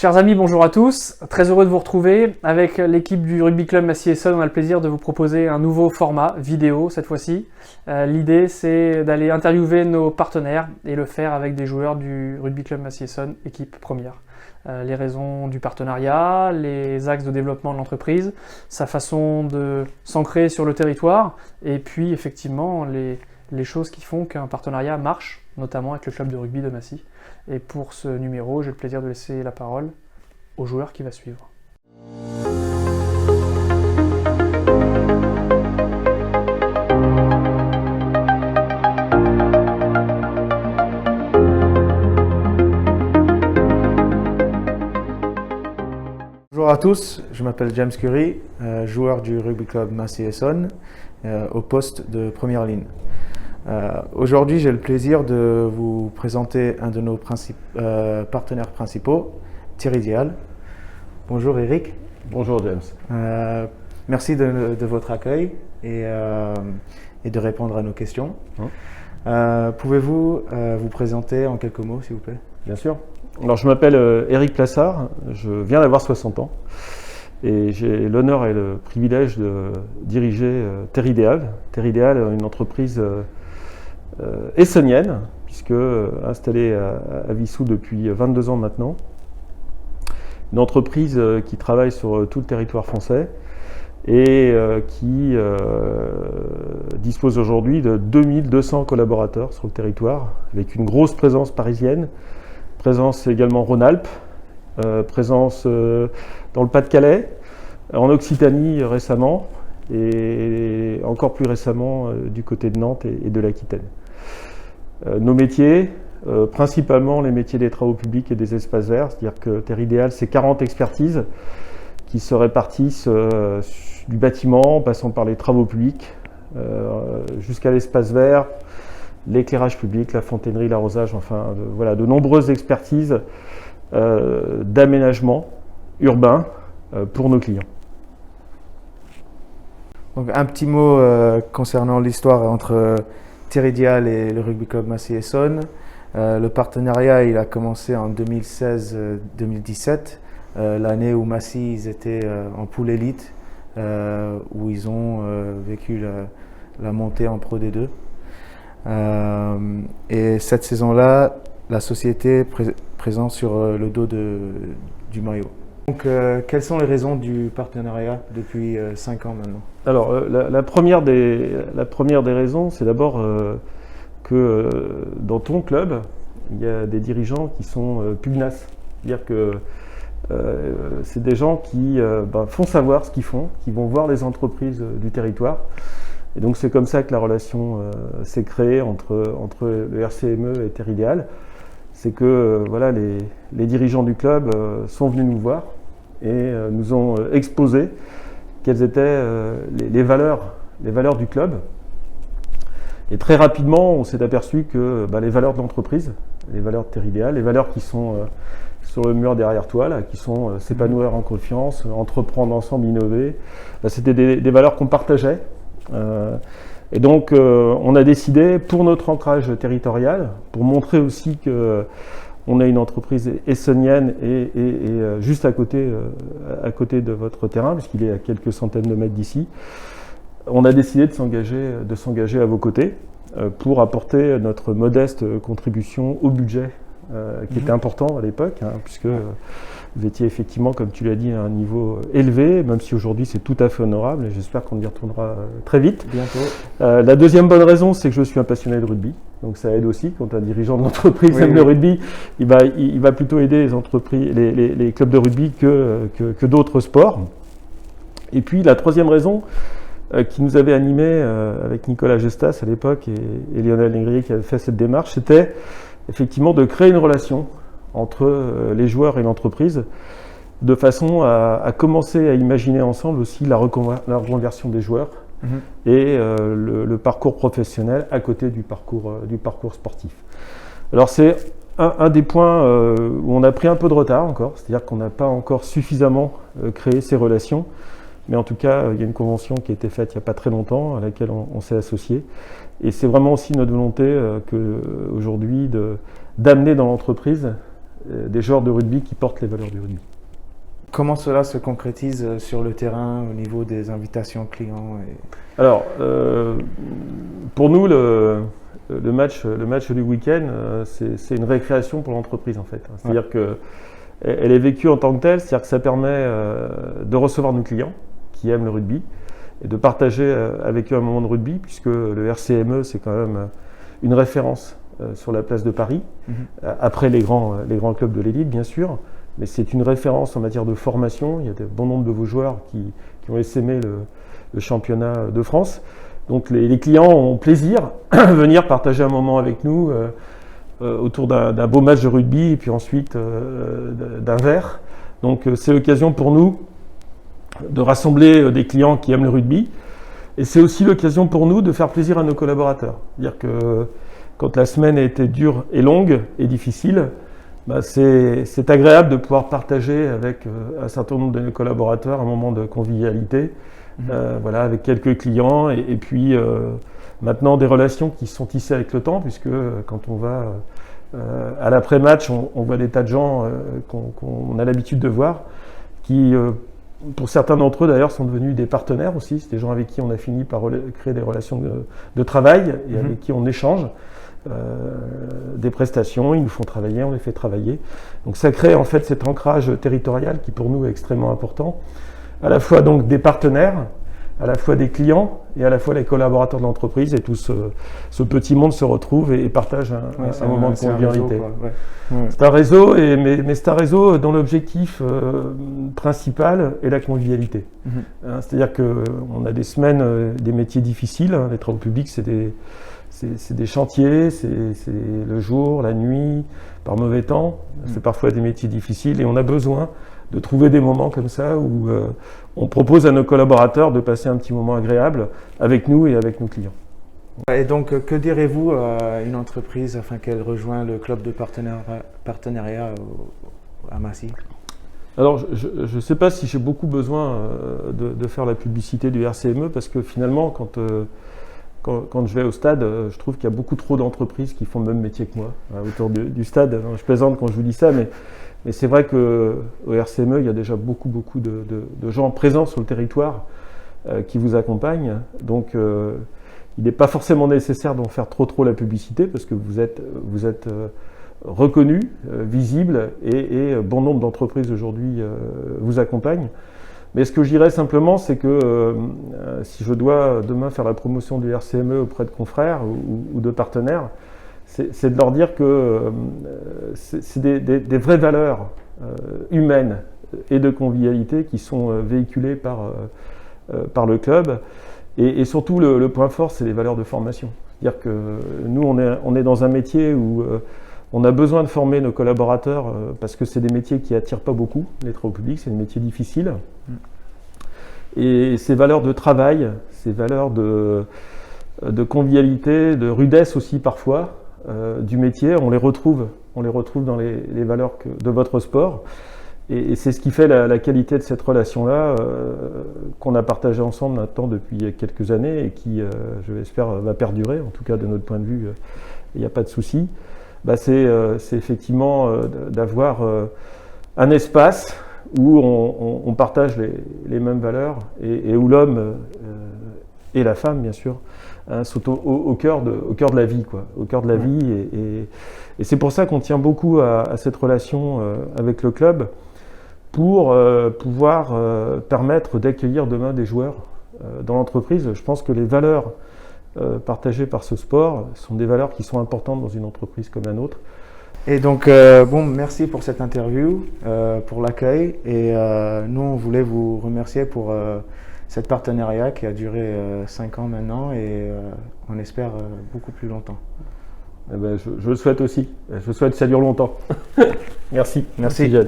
Chers amis, bonjour à tous. Très heureux de vous retrouver. Avec l'équipe du Rugby Club Massy-Essonnes, on a le plaisir de vous proposer un nouveau format vidéo cette fois-ci. L'idée, c'est d'aller interviewer nos partenaires et le faire avec des joueurs du Rugby Club Massy-Essonnes, équipe première. Les raisons du partenariat, les axes de développement de l'entreprise, sa façon de s'ancrer sur le territoire et puis effectivement les choses qui font qu'un partenariat marche, notamment avec le club de rugby de Massy. Et pour ce numéro, j'ai le plaisir de laisser la parole au joueur qui va suivre. Bonjour à tous, je m'appelle James Curry, joueur du Rugby Club Massy-Essonnes au poste de première ligne. Aujourd'hui, j'ai le plaisir de vous présenter un de nos partenaires principaux, Thierry Dial. Bonjour Eric. Bonjour James. Merci de votre accueil et de répondre à nos questions. Pouvez-vous vous présenter en quelques mots, s'il vous plaît? Bien sûr. Alors, je m'appelle Eric Plassard, je viens d'avoir 60 ans et j'ai l'honneur et le privilège de diriger Terridéal. Terridéal est une entreprise essonnienne, puisque installée à Vissou depuis 22 ans maintenant. Une entreprise qui travaille sur tout le territoire français et qui dispose aujourd'hui de 2200 collaborateurs sur le territoire, avec une grosse présence parisienne, présence également Rhône-Alpes, présence dans le Pas-de-Calais, en Occitanie récemment, et encore plus récemment du côté de Nantes et de l'Aquitaine. Nos métiers, principalement les métiers des travaux publics et des espaces verts, c'est-à-dire que Terridéal, c'est 40 expertises qui se répartissent du bâtiment, en passant par les travaux publics, jusqu'à l'espace vert, l'éclairage public, la fontainerie, l'arrosage, enfin voilà, de nombreuses expertises d'aménagement urbain pour nos clients. Donc, un petit mot concernant l'histoire entre Terridéal et le Rugby Club Massy-Essonnes. Le partenariat il a commencé en 2016-2017, l'année où Massy ils étaient en poule élite, où ils ont vécu la montée en Pro D2. Et cette saison-là, la société est présente sur le dos du maillot. Donc, quelles sont les raisons du partenariat depuis 5 ans maintenant? Alors, la première des raisons, c'est d'abord que dans ton club, il y a des dirigeants qui sont pugnaces. C'est-à-dire que c'est des gens qui font savoir ce qu'ils font, qui vont voir les entreprises du territoire. Et donc, c'est comme ça que la relation s'est créée entre le RCME et Terridéal. C'est que voilà, les dirigeants du club sont venus nous voir et nous ont exposé quelles étaient les valeurs du club. Et très rapidement, on s'est aperçu que les valeurs de l'entreprise, les valeurs de Terridéal, les valeurs qui sont sur le mur derrière toi, là, qui sont s'épanouir en confiance, entreprendre ensemble, innover, c'était des valeurs qu'on partageait. Et donc, on a décidé, pour notre ancrage territorial, pour montrer aussi que on a une entreprise essonnienne et juste à côté de votre terrain, puisqu'il est à quelques centaines de mètres d'ici, on a décidé de s'engager à vos côtés pour apporter notre modeste contribution au budget qui était important à l'époque, puisque vous étiez effectivement, comme tu l'as dit, à un niveau élevé, même si aujourd'hui c'est tout à fait honorable, et j'espère qu'on y retournera très vite. Bientôt. La deuxième bonne raison, c'est que je suis un passionné de rugby, donc ça aide aussi. Quand un dirigeant d'entreprise aime le rugby, il va plutôt aider les entreprises, les clubs de rugby que d'autres sports. Et puis la troisième raison, qui nous avait animés avec Nicolas Gestas à l'époque et Lionel Négrier qui avait fait cette démarche, c'était effectivement de créer une relation entre les joueurs et l'entreprise, de façon à commencer à imaginer ensemble aussi la reconversion des joueurs et le parcours professionnel à côté du parcours sportif. Alors c'est un des points où on a pris un peu de retard encore, c'est-à-dire qu'on n'a pas encore suffisamment créé ces relations, mais en tout cas il y a une convention qui a été faite il n'y a pas très longtemps à laquelle on s'est associé, et c'est vraiment aussi notre volonté aujourd'hui d'amener dans l'entreprise des joueurs de rugby qui portent les valeurs du rugby. Comment cela se concrétise sur le terrain au niveau des invitations clients Alors, pour nous, le match du week-end, c'est une récréation pour l'entreprise en fait. C'est-à-dire qu'elle est vécue en tant que telle, c'est-à-dire que ça permet de recevoir nos clients qui aiment le rugby et de partager avec eux un moment de rugby, puisque le RCME, c'est quand même une référence sur la place de Paris, après les grands clubs de l'élite, bien sûr. Mais c'est une référence en matière de formation. Il y a bon nombre de vos joueurs qui ont essaimé le championnat de France. Donc les clients ont plaisir à venir partager un moment avec nous autour d'un beau match de rugby et puis ensuite d'un verre. Donc c'est l'occasion pour nous de rassembler des clients qui aiment le rugby. Et c'est aussi l'occasion pour nous de faire plaisir à nos collaborateurs. C'est-à-dire que quand la semaine a été dure et longue et difficile, c'est agréable de pouvoir partager avec un certain nombre de nos collaborateurs un moment de convivialité, voilà, avec quelques clients et puis maintenant des relations qui sont tissées avec le temps, puisque quand on va à l'après-match, on voit des tas de gens qu'on a l'habitude de voir, qui pour certains d'entre eux d'ailleurs sont devenus des partenaires aussi. C'est des gens avec qui on a fini par créer des relations de travail et avec qui on échange. Des prestations, ils nous font travailler, on les fait travailler. Donc ça crée en fait cet ancrage territorial qui pour nous est extrêmement important, à la fois donc des partenaires, à la fois des clients et à la fois les collaborateurs de l'entreprise, et tout ce petit monde se retrouve et partage un moment de convivialité. C'est un réseau, mais c'est un réseau dont l'objectif principal est la convivialité. C'est-à-dire qu'on a des semaines, des métiers difficiles, les travaux publics, c'est des chantiers, c'est le jour, la nuit, par mauvais temps. C'est parfois des métiers difficiles et on a besoin de trouver des moments comme ça où on propose à nos collaborateurs de passer un petit moment agréable avec nous et avec nos clients. Et donc, que direz-vous à une entreprise afin qu'elle rejoigne le club de partenariat à Massy? Alors, je ne sais pas si j'ai beaucoup besoin de faire la publicité du RCME, parce que finalement, quand je vais au stade, je trouve qu'il y a beaucoup trop d'entreprises qui font le même métier que moi autour du stade. Alors, je plaisante quand je vous dis ça, mais c'est vrai qu'au RCME, il y a déjà beaucoup de gens présents sur le territoire qui vous accompagnent. Donc, il n'est pas forcément nécessaire d'en faire trop la publicité, parce que vous êtes reconnu, visible, et bon nombre d'entreprises aujourd'hui vous accompagnent. Mais ce que je dirais simplement, c'est que si je dois demain faire la promotion du RCME auprès de confrères ou de partenaires, c'est de leur dire que c'est des vraies valeurs humaines et de convivialité qui sont véhiculées par le club. Et surtout, le point fort, c'est les valeurs de formation. C'est-à-dire que nous, on est dans un métier où on a besoin de former nos collaborateurs parce que c'est des métiers qui n'attirent pas beaucoup, les travaux publics, c'est des métiers difficiles. Et ces valeurs de travail, ces valeurs de convivialité, de rudesse aussi parfois, du métier, on les retrouve dans les valeurs de votre sport. Et c'est ce qui fait la qualité de cette relation-là qu'on a partagée ensemble maintenant depuis quelques années et qui, je l'espère, va perdurer. En tout cas, de notre point de vue, il n'y a pas de souci. C'est effectivement d'avoir un espace où on partage les mêmes valeurs et où l'homme et la femme, bien sûr, sont au cœur de la vie, quoi, au cœur de la vie. Et c'est pour ça qu'on tient beaucoup à cette relation avec le club, pour pouvoir permettre d'accueillir demain des joueurs dans l'entreprise. Je pense que les valeurs partagées par ce sport sont des valeurs qui sont importantes dans une entreprise comme la nôtre. Et donc, merci pour cette interview, pour l'accueil. Et nous, on voulait vous remercier pour cet partenariat qui a duré 5 ans maintenant et on espère beaucoup plus longtemps. Je le souhaite aussi. Je souhaite que ça dure longtemps. Merci. Merci. James.